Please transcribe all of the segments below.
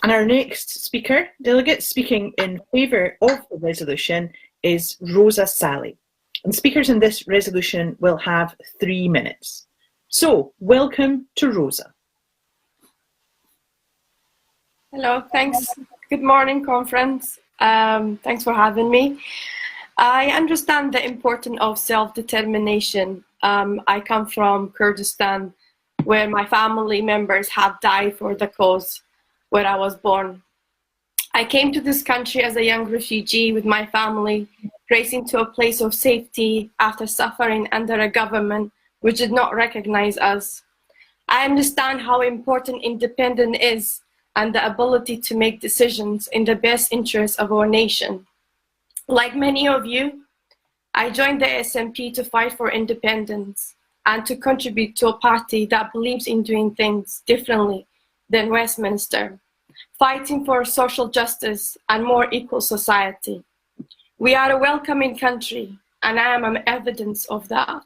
And our next speaker, delegate speaking in favour of the resolution is Rosa Sally. And speakers in this resolution will have 3 minutes. So, welcome to Rosa. Hello, thanks. Good morning, conference. Thanks for having me. I understand the importance of self-determination. I come from Kurdistan, where my family members have died for the cause where I was born. I came to this country as a young refugee with my family, racing to a place of safety after suffering under a government which did not recognize us. I understand how important independence is and the ability to make decisions in the best interest of our nation. Like many of you, I joined the SNP to fight for independence and to contribute to a party that believes in doing things differently than Westminster, fighting for social justice and more equal society. We are a welcoming country, and I am an evidence of that.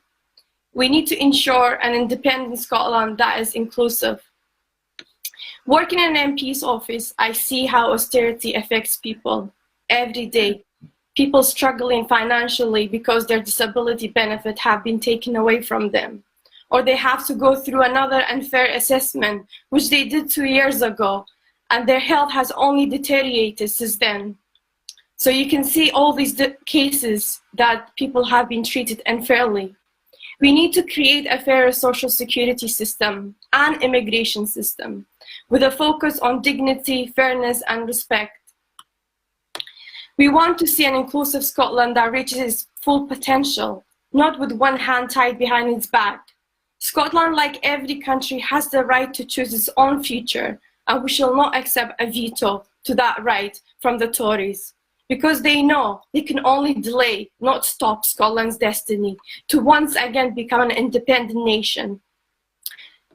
We need to ensure an independent Scotland that is inclusive. Working in an MP's office, I see how austerity affects people every day. People struggling financially because their disability benefit have been taken away from them, or they have to go through another unfair assessment, which they did 2 years ago, and their health has only deteriorated since then. So you can see all these cases that people have been treated unfairly. We need to create a fairer social security system and immigration system with a focus on dignity, fairness, and respect. We want to see an inclusive Scotland that reaches its full potential, not with one hand tied behind its back. Scotland, like every country, has the right to choose its own future, and we shall not accept a veto to that right from the Tories, because they know they can only delay, not stop Scotland's destiny to once again become an independent nation.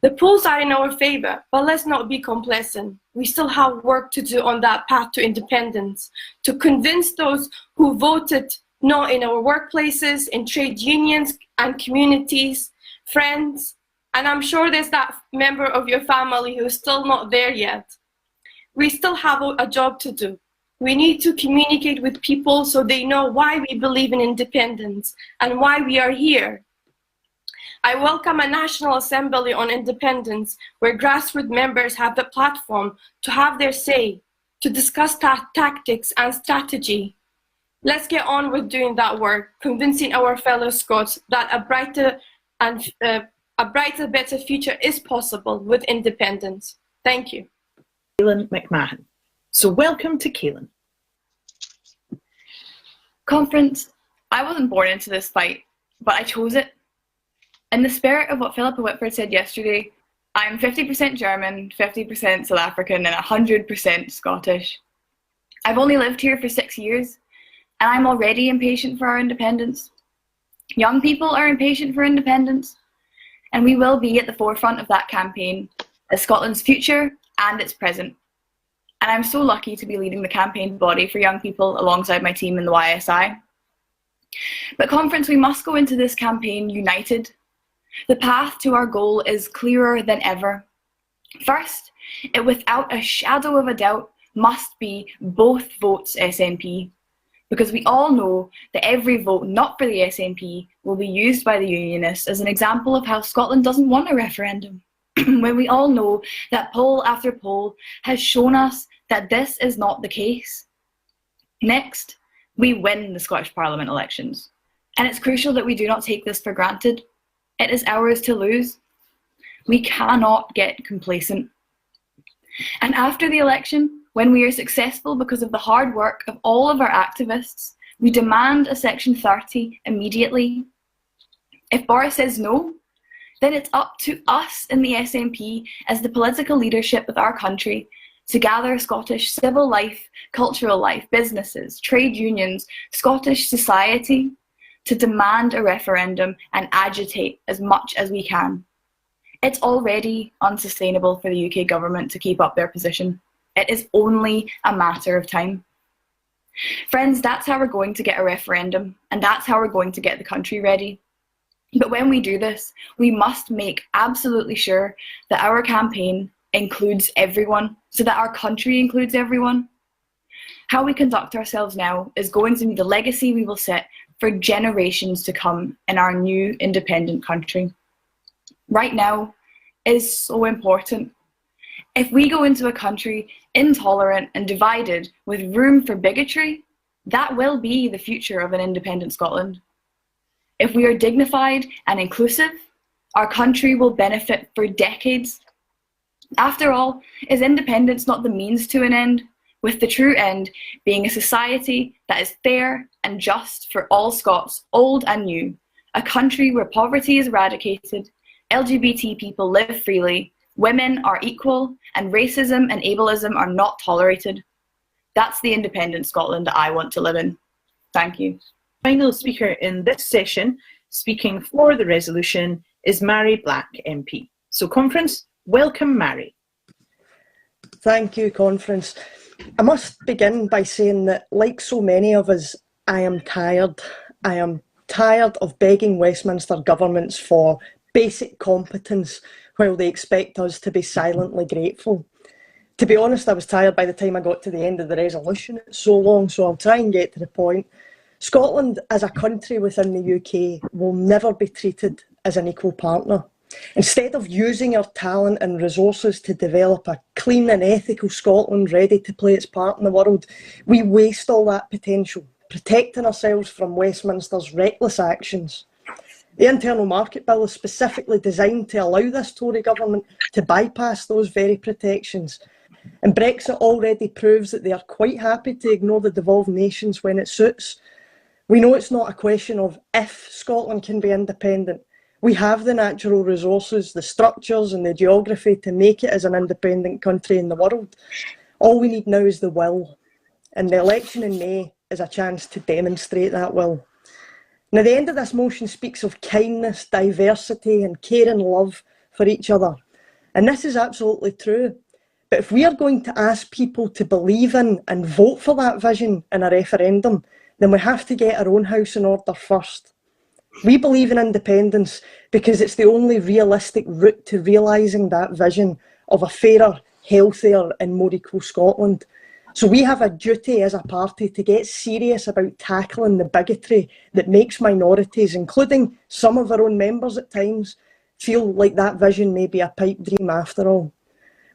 The polls are in our favour, but let's not be complacent. We still have work to do on that path to independence, to convince those who voted no in our workplaces, in trade unions and communities, friends, and I'm sure there's that member of your family who is still not there yet. We still have a job to do. We need to communicate with people so they know why we believe in independence and why we are here. I welcome a National Assembly on Independence where grassroots members have the platform to have their say, to discuss tactics and strategy. Let's get on with doing that work, convincing our fellow Scots that a brighter, better future is possible with independence. Thank you. Caelan McMahon. So welcome to Caelan. Conference, I wasn't born into this fight, but I chose it. In the spirit of what Philippa Whitford said yesterday, I'm 50% German, 50% South African, and 100% Scottish. I've only lived here for 6 years, and I'm already impatient for our independence. Young people are impatient for independence, and we will be at the forefront of that campaign as Scotland's future and its present. And I'm so lucky to be leading the campaign body for young people alongside my team in the YSI. But conference, we must go into this campaign united. The path to our goal is clearer than ever. First, it without a shadow of a doubt must be both votes SNP, because we all know that every vote not for the SNP will be used by the Unionists as an example of how Scotland doesn't want a referendum, when we all know that poll after poll has shown us that this is not the case. Next, we win the Scottish Parliament elections, and it's crucial that we do not take this for granted. It is ours to lose. We cannot get complacent. And after the election, when we are successful because of the hard work of all of our activists, we demand a Section 30 immediately. If Boris says no, then it's up to us in the SNP as the political leadership of our country to gather Scottish civil life, cultural life, businesses, trade unions, Scottish society, to demand a referendum and agitate as much as we can. It's already unsustainable for the UK government to keep up their position. It is only a matter of time. Friends, that's how we're going to get a referendum, and that's how we're going to get the country ready. But when we do this, we must make absolutely sure that our campaign includes everyone, so that our country includes everyone. How we conduct ourselves now is going to be the legacy we will set for generations to come in our new independent country. Right now is so important. If we go into a country intolerant and divided with room for bigotry, that will be the future of an independent Scotland. If we are dignified and inclusive, our country will benefit for decades. After all, is independence not the means to an end, with the true end being a society that is fair and just for all Scots, old and new, a country where poverty is eradicated, LGBT people live freely, women are equal, and racism and ableism are not tolerated. That's the independent Scotland that I want to live in. Thank you. Final speaker in this session, speaking for the resolution, is Mary Black MP. So conference, welcome Mary. Thank you, conference. I must begin by saying that, like so many of us, I am tired. I am tired of begging Westminster governments for basic competence while they expect us to be silently grateful. To be honest, I was tired by the time I got to the end of the resolution. It's so long, so I'll try and get to the point. Scotland, as a country within the UK, will never be treated as an equal partner. Instead of using our talent and resources to develop a clean and ethical Scotland ready to play its part in the world, we waste all that potential, protecting ourselves from Westminster's reckless actions. The Internal Market Bill is specifically designed to allow this Tory government to bypass those very protections. And Brexit already proves that they are quite happy to ignore the devolved nations when it suits. We know it's not a question of if Scotland can be independent. We have the natural resources, the structures and the geography to make it as an independent country in the world. All we need now is the will. And the election in May is a chance to demonstrate that will. Now, the end of this motion speaks of kindness, diversity and care and love for each other. And this is absolutely true. But if we are going to ask people to believe in and vote for that vision in a referendum, then we have to get our own house in order first. We believe in independence because it's the only realistic route to realising that vision of a fairer, healthier and more equal Scotland. So we have a duty as a party to get serious about tackling the bigotry that makes minorities, including some of our own members at times, feel like that vision may be a pipe dream after all.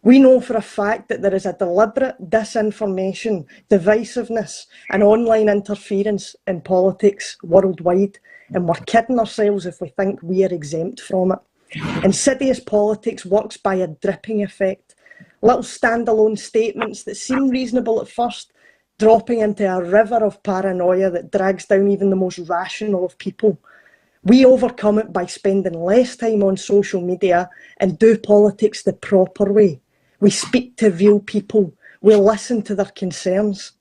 We know for a fact that there is a deliberate disinformation, divisiveness and online interference in politics worldwide, and we're kidding ourselves if we think we are exempt from it. Insidious politics works by a dripping effect. Little standalone statements that seem reasonable at first, dropping into a river of paranoia that drags down even the most rational of people. We overcome it by spending less time on social media and do politics the proper way. We speak to real people. We listen to their concerns.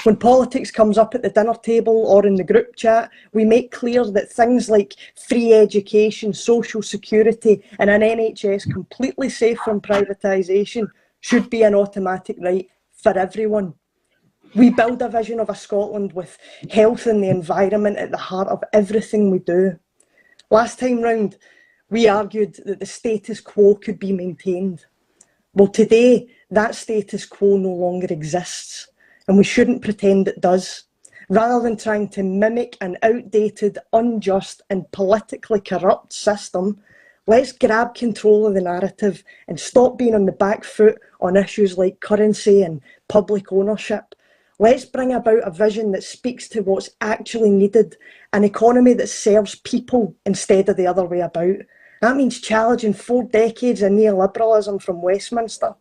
When politics comes up at the dinner table or in the group chat, we make clear that things like free education, social security and an NHS completely safe from privatisation should be an automatic right for everyone. We build a vision of a Scotland with health and the environment at the heart of everything we do. Last time round, we argued that the status quo could be maintained. Well, today, that status quo no longer exists, and we shouldn't pretend it does. Rather than trying to mimic an outdated, unjust and politically corrupt system, let's grab control of the narrative and stop being on the back foot on issues like currency and public ownership. Let's bring about a vision that speaks to what's actually needed, an economy that serves people instead of the other way about. That means challenging 4 decades of neoliberalism from Westminster.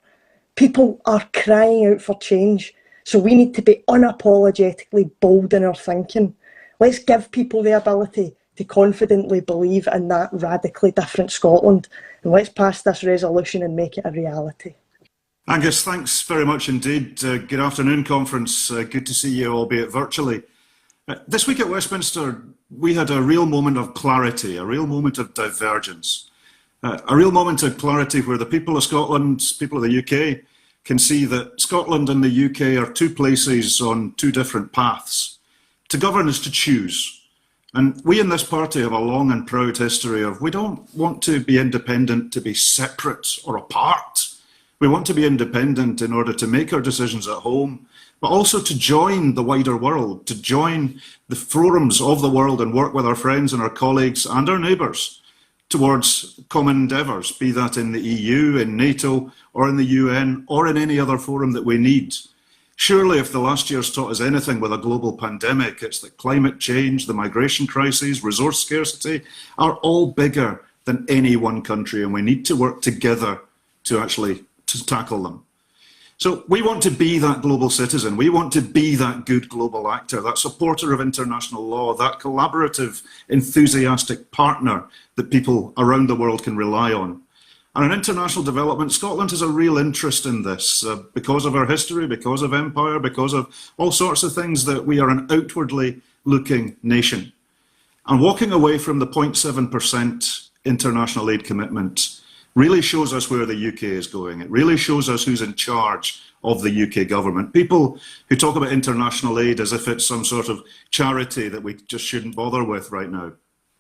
People are crying out for change, so we need to be unapologetically bold in our thinking. Let's give people the ability to confidently believe in that radically different Scotland, and let's pass this resolution and make it a reality. Angus, thanks very much indeed. Good afternoon, conference. Good to see you, albeit virtually. This week at Westminster, we had a real moment of clarity, a real moment of divergence, a real moment of clarity where the people of Scotland, people of the UK, can see that Scotland and the UK are 2 places on 2 different paths. To govern is to choose. And we in this party have a long and proud history of we don't want to be independent to be separate or apart. We want to be independent in order to make our decisions at home, but also to join the wider world, to join the forums of the world and work with our friends and our colleagues and our neighbours towards common endeavours, be that in the EU, in NATO, or in the UN, or in any other forum that we need. Surely, if the last year's taught us anything with a global pandemic, it's that climate change, the migration crises, resource scarcity are all bigger than any one country, and we need to work together to tackle them. So we want to be that global citizen. We want to be that good global actor, that supporter of international law, that collaborative, enthusiastic partner that people around the world can rely on. And in international development, Scotland has a real interest in this because of our history, because of empire, because of all sorts of things, that we are an outwardly looking nation. And walking away from the 0.7% international aid commitment really shows us where the UK is going. It really shows us who's in charge of the UK government. People who talk about international aid as if it's some sort of charity that we just shouldn't bother with right now.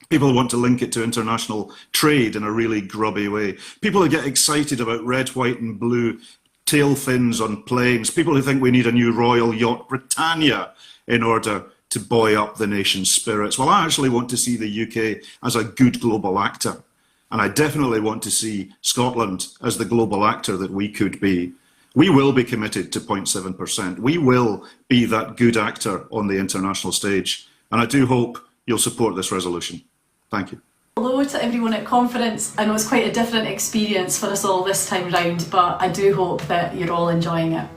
People want to link it to international trade in a really grubby way. People who get excited about red, white and blue tail fins on planes. People who think we need a new royal yacht, Britannia, in order to buoy up the nation's spirits. Well, I actually want to see the UK as a good global actor. And I definitely want to see Scotland as the global actor that we could be. We will be committed to 0.7%. We will be that good actor on the international stage. And I do hope you'll support this resolution. Thank you. Hello to everyone at conference. I know it's quite a different experience for us all this time round, but I do hope that you're all enjoying it.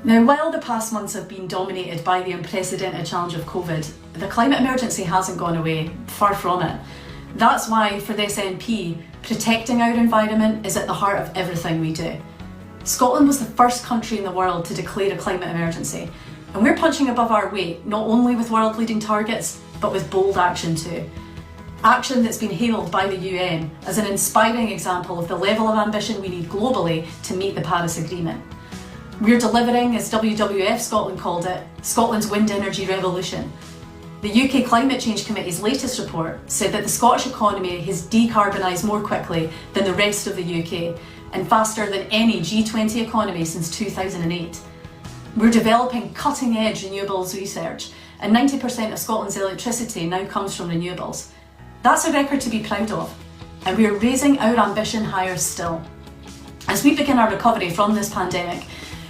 Now, while the past months have been dominated by the unprecedented challenge of COVID, the climate emergency hasn't gone away, far from it. That's why, for the SNP, protecting our environment is at the heart of everything we do. Scotland was the first country in the world to declare a climate emergency, and we're punching above our weight, not only with world-leading targets, but with bold action too. Action that's been hailed by the UN as an inspiring example of the level of ambition we need globally to meet the Paris Agreement. We're delivering, as WWF Scotland called it, Scotland's wind energy revolution. The UK Climate Change Committee's latest report said that the Scottish economy has decarbonised more quickly than the rest of the UK and faster than any G20 economy since 2008. We're developing cutting-edge renewables research, and 90% of Scotland's electricity now comes from renewables. That's a record to be proud of, and we are raising our ambition higher still. As we begin our recovery from this pandemic,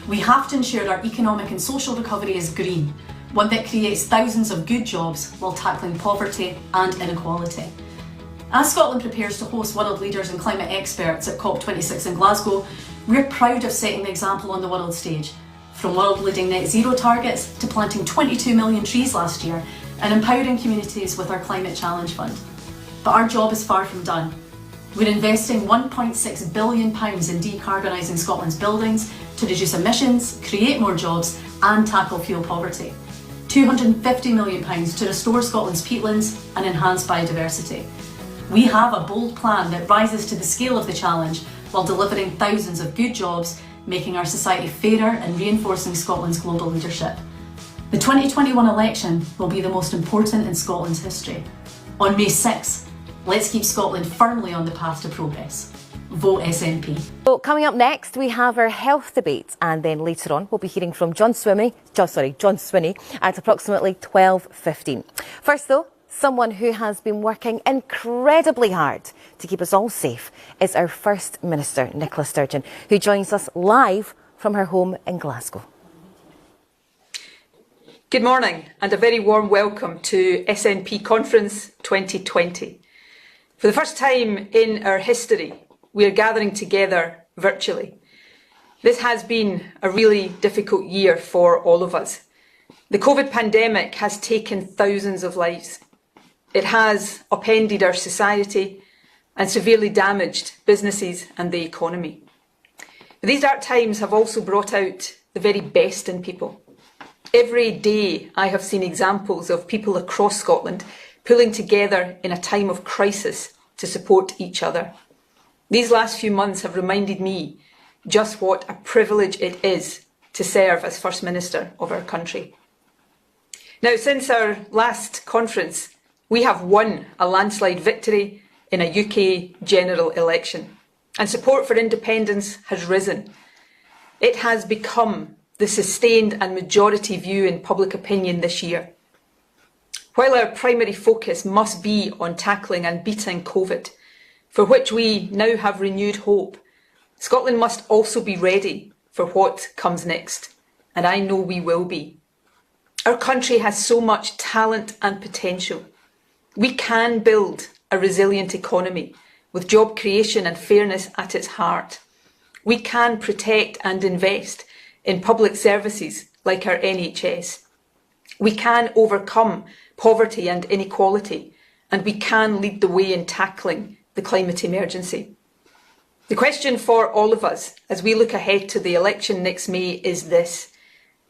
we have to ensure our economic and social recovery is green, one that creates thousands of good jobs while tackling poverty and inequality. As Scotland prepares to host world leaders and climate experts at COP26 in Glasgow, we're proud of setting the example on the world stage, from world-leading net zero targets to planting 22 million trees last year and empowering communities with our Climate Challenge Fund. But our job is far from done. We're investing £1.6 billion in decarbonising Scotland's buildings to reduce emissions, create more jobs and tackle fuel poverty. £250 million to restore Scotland's peatlands and enhance biodiversity. We have a bold plan that rises to the scale of the challenge while delivering thousands of good jobs, making our society fairer and reinforcing Scotland's global leadership. The 2021 election will be the most important in Scotland's history. On May 6th, let's keep Scotland firmly on the path to progress. Vote SNP. So coming up next, we have our health debate, and then later on we'll be hearing from John Swinney at approximately 12:15. First though, someone who has been working incredibly hard to keep us all safe is our First Minister, Nicola Sturgeon, who joins us live from her home in Glasgow. Good morning and a very warm welcome to SNP Conference 2020. For the first time in our history, we are gathering together virtually. This has been a really difficult year for all of us. The COVID pandemic has taken thousands of lives. It has upended our society and severely damaged businesses and the economy. But these dark times have also brought out the very best in people. Every day I have seen examples of people across Scotland pulling together in a time of crisis to support each other. These last few months have reminded me just what a privilege it is to serve as First Minister of our country. Now, since our last conference, we have won a landslide victory in a UK general election. and support for independence has risen. It has become the sustained and majority view in public opinion this year. While our primary focus must be on tackling and beating COVID, for which we now have renewed hope, Scotland must also be ready for what comes next, and I know we will be. Our country has so much talent and potential. We can build a resilient economy with job creation and fairness at its heart. We can protect and invest in public services like our NHS. We can overcome poverty and inequality, and we can lead the way in tackling the climate emergency. The question for all of us as we look ahead to the election next May is this: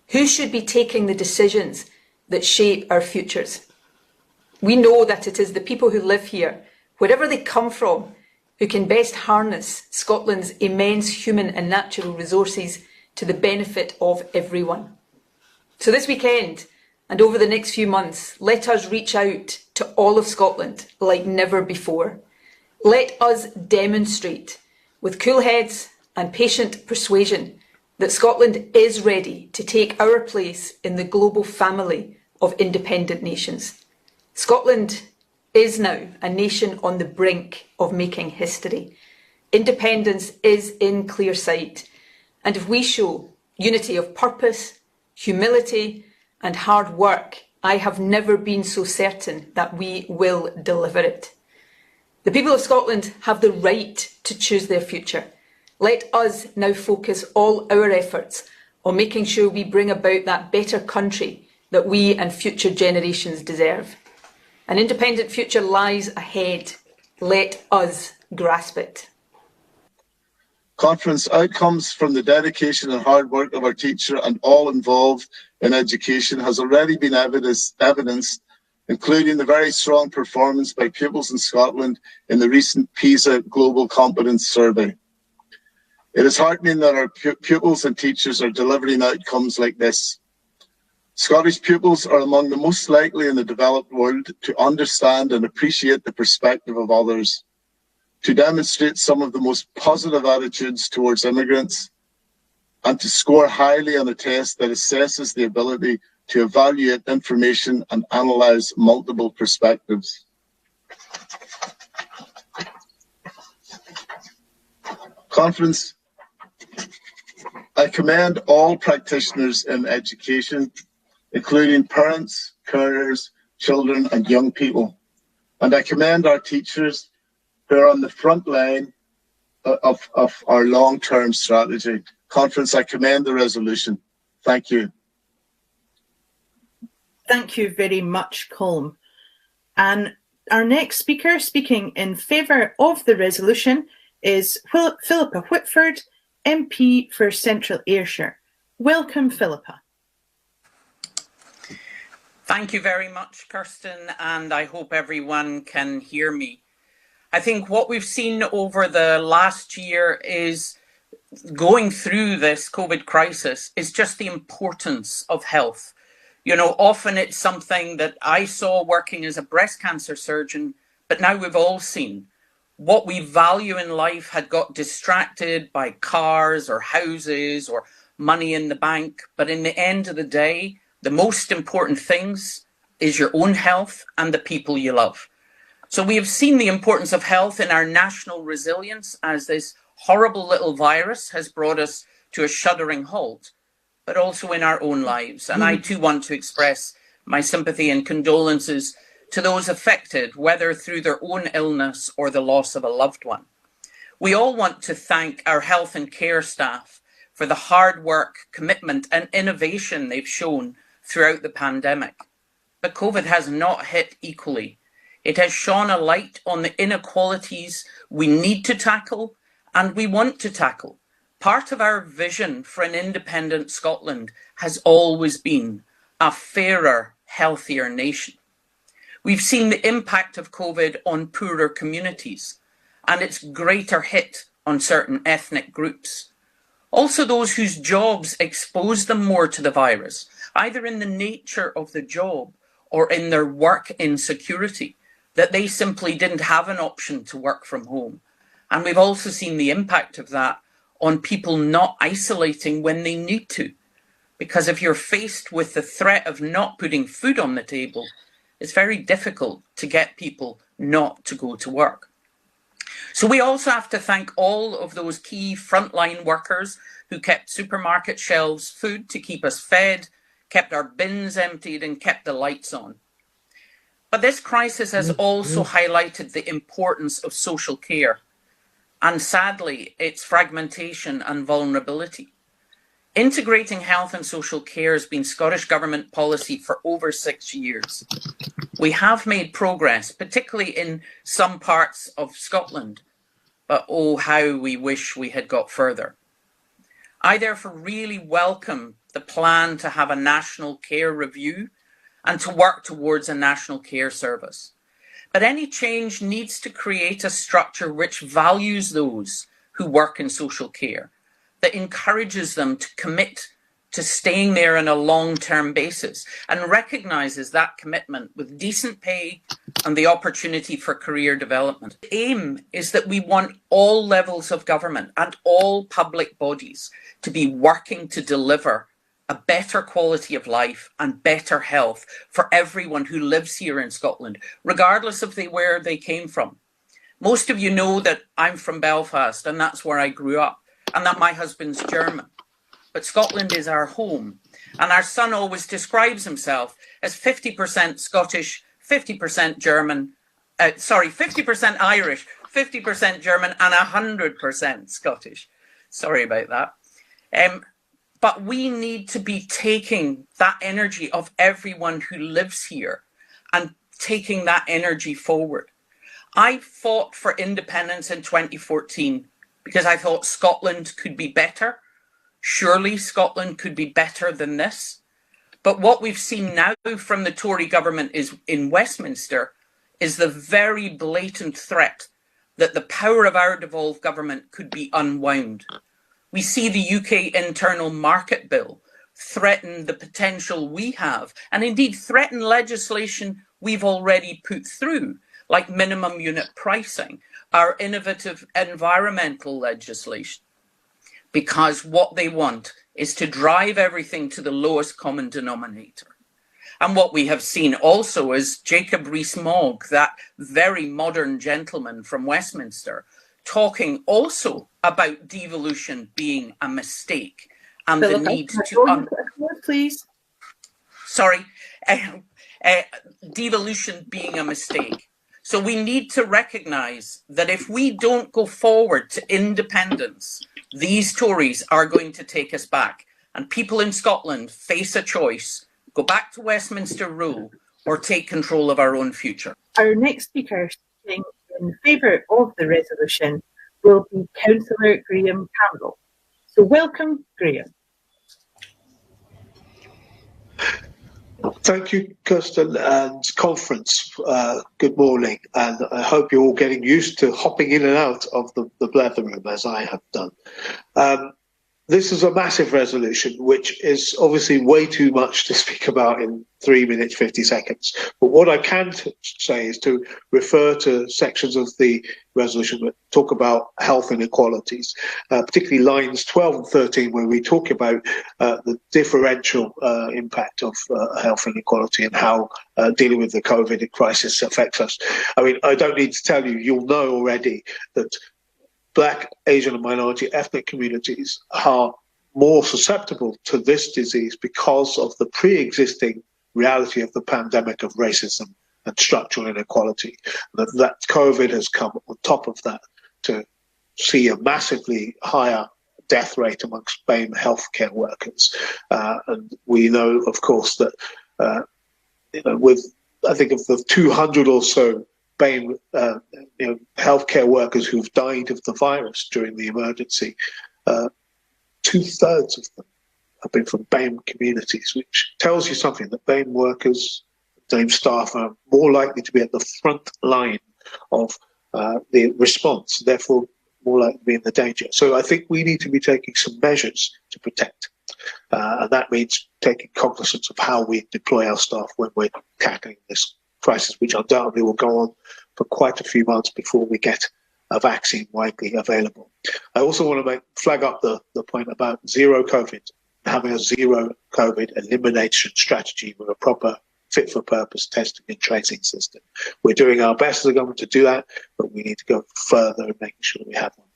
who should be taking the decisions that shape our futures? We know that it is the people who live here, wherever they come from, who can best harness Scotland's immense human and natural resources to the benefit of everyone. So this weekend and over the next few months, let us reach out to all of Scotland like never before. Let us demonstrate with cool heads and patient persuasion that Scotland is ready to take our place in the global family of independent nations. Scotland is now a nation on the brink of making history. Independence is in clear sight, and if we show unity of purpose, humility and hard work, I have never been so certain that we will deliver it. The people of Scotland have the right to choose their future. Let us now focus all our efforts on making sure we bring about that better country that we and future generations deserve. An independent future lies ahead. Let us grasp it. Conference outcomes from the dedication and hard work of our teacher and all involved in education has already been evidenced, including the very strong performance by pupils in Scotland in the recent PISA Global Competence Survey. It is heartening that our pupils and teachers are delivering outcomes like this. Scottish pupils are among the most likely in the developed world to understand and appreciate the perspective of others, to demonstrate some of the most positive attitudes towards immigrants, and to score highly on a test that assesses the ability to evaluate information and analyse multiple perspectives. Conference, I commend all practitioners in education, including parents, carers, children and young people. And I commend our teachers who are on the front line of our long-term strategy. Conference, I commend the resolution. Thank you. Thank you very much, Colm. And our next speaker speaking in favour of the resolution is Philippa Whitford, MP for Central Ayrshire. Welcome, Philippa. Thank you very much, Kirsten, and I hope everyone can hear me. I think what we've seen over the last year is going through this COVID crisis is just the importance of health. You know, often it's something that I saw working as a breast cancer surgeon, but now we've all seen what we value in life had got distracted by cars or houses or money in the bank. But in the end of the day, the most important things is your own health and the people you love. So we have seen the importance of health in our national resilience as this horrible little virus has brought us to a shuddering halt, but also in our own lives. And I too want to express my sympathy and condolences to those affected, whether through their own illness or the loss of a loved one. We all want to thank our health and care staff for the hard work, commitment and innovation they've shown throughout the pandemic. But COVID has not hit equally. It has shone a light on the inequalities we need to tackle and we want to tackle. Part of our vision for an independent Scotland has always been a fairer, healthier nation. We've seen the impact of COVID on poorer communities and its greater hit on certain ethnic groups. Also those whose jobs expose them more to the virus, either in the nature of the job or in their work insecurity, that they simply didn't have an option to work from home. And we've also seen the impact of that on people not isolating when they need to. Because if you're faced with the threat of not putting food on the table, it's very difficult to get people not to go to work. So we also have to thank all of those key frontline workers who kept supermarket shelves food to keep us fed, kept our bins emptied and kept the lights on. But this crisis has also highlighted the importance of social care and sadly its fragmentation and vulnerability. Integrating health and social care has been Scottish Government policy for over 6 years. We have made progress, particularly in some parts of Scotland, but oh, how we wish we had got further. I therefore really welcome the plan to have a national care review and to work towards a national care service. But any change needs to create a structure which values those who work in social care, that encourages them to commit to staying there on a long-term basis and recognises that commitment with decent pay and the opportunity for career development. The aim is that we want all levels of government and all public bodies to be working to deliver a better quality of life and better health for everyone who lives here in Scotland, regardless of where they came from. Most of you know that I'm from Belfast and that's where I grew up, and that my husband's German. But Scotland is our home, and our son always describes himself as 50% Scottish, 50% German, 50% Irish, 50% German, and 100% Scottish. Sorry about that. But we need to be taking that energy of everyone who lives here and taking that energy forward. I fought for independence in 2014 because I thought Scotland could be better. Surely Scotland could be better than this. But what we've seen now from the Tory government in Westminster is the very blatant threat that the power of our devolved government could be unwound. We see the UK Internal Market Bill threaten the potential we have, and indeed threaten legislation we've already put through, like minimum unit pricing, our innovative environmental legislation, because what they want is to drive everything to the lowest common denominator. And what we have seen also is Jacob Rees-Mogg, that very modern gentleman from Westminster, talking also about devolution being a mistake and the need to... please. Sorry, devolution being a mistake. So we need to recognise that if we don't go forward to independence, these Tories are going to take us back. And people in Scotland face a choice: go back to Westminster rule or take control of our own future. Our next speaker speaking in favour of the resolution will be Councillor Graham Campbell. So welcome, Graham. Thank you, Kirsten and conference. Good morning, and I hope you're all getting used to hopping in and out of the blether room as I have done. This is a massive resolution, which is obviously way too much to speak about in 3 minutes, 50 seconds. But what I can say is to refer to sections of the resolution that talk about health inequalities, particularly lines 12 and 13, where we talk about the differential impact of health inequality and how dealing with the COVID crisis affects us. I mean, I don't need to tell you, you'll know already that Black, Asian and minority ethnic communities are more susceptible to this disease because of the pre-existing reality of the pandemic of racism and structural inequality. That COVID has come on top of that to see a massively higher death rate amongst BAME healthcare workers. And we know, of course, that with, I think, of the 200 or so BAME healthcare workers who've died of the virus during the emergency, 2/3 of them have been from BAME communities, which tells you something, that BAME workers, BAME staff are more likely to be at the front line of the response, therefore more likely to be in the danger. So I think we need to be taking some measures to protect. And that means taking cognizance of how we deploy our staff when we're tackling this crisis, which undoubtedly will go on for quite a few months before we get a vaccine widely available. I also want to flag up the point about zero COVID, having a zero COVID elimination strategy with a proper fit for purpose testing and tracing system. We're doing our best as a government to do that, but we need to go further in making sure we have one.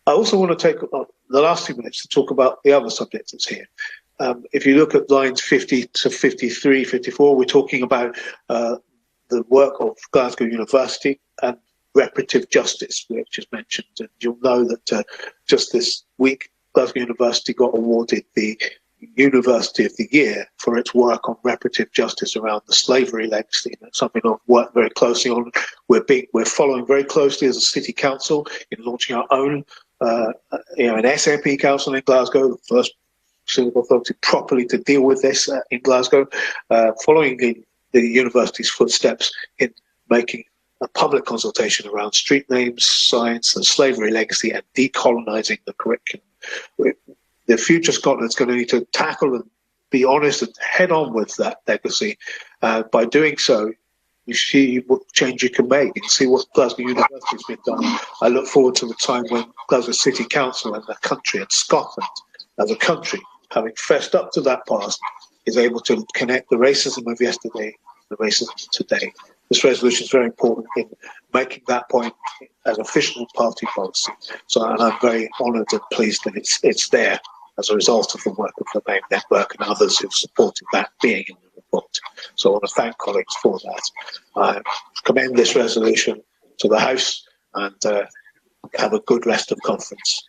I also want to take the last 2 minutes to talk about the other subject that's here. If you look at lines 50 to 53, 54, we're talking about the work of Glasgow University and reparative justice, which is mentioned. And you'll know that just this week, Glasgow University got awarded the University of the Year for its work on reparative justice around the slavery legacy. That's something I've worked very closely on. We're following very closely as a city council in launching our own, an SNP council in Glasgow, the first single authority properly to deal with this in Glasgow, following in the university's footsteps in making a public consultation around street names, science, and slavery legacy, and decolonising the curriculum. The future Scotland's going to need to tackle and be honest and head on with that legacy. By doing so, you see what change you can make. You can see what Glasgow University's been done. I look forward to the time when Glasgow City Council and the country and Scotland as a country, having fessed up to that past, is able to connect the racism of yesterday, the racism of today. This resolution is very important in making that point as official party policy. And I'm very honoured and pleased that it's there as a result of the work of the MAME Network and others who've supported that being in the report. So I want to thank colleagues for that. I commend this resolution to the House and have a good rest of conference.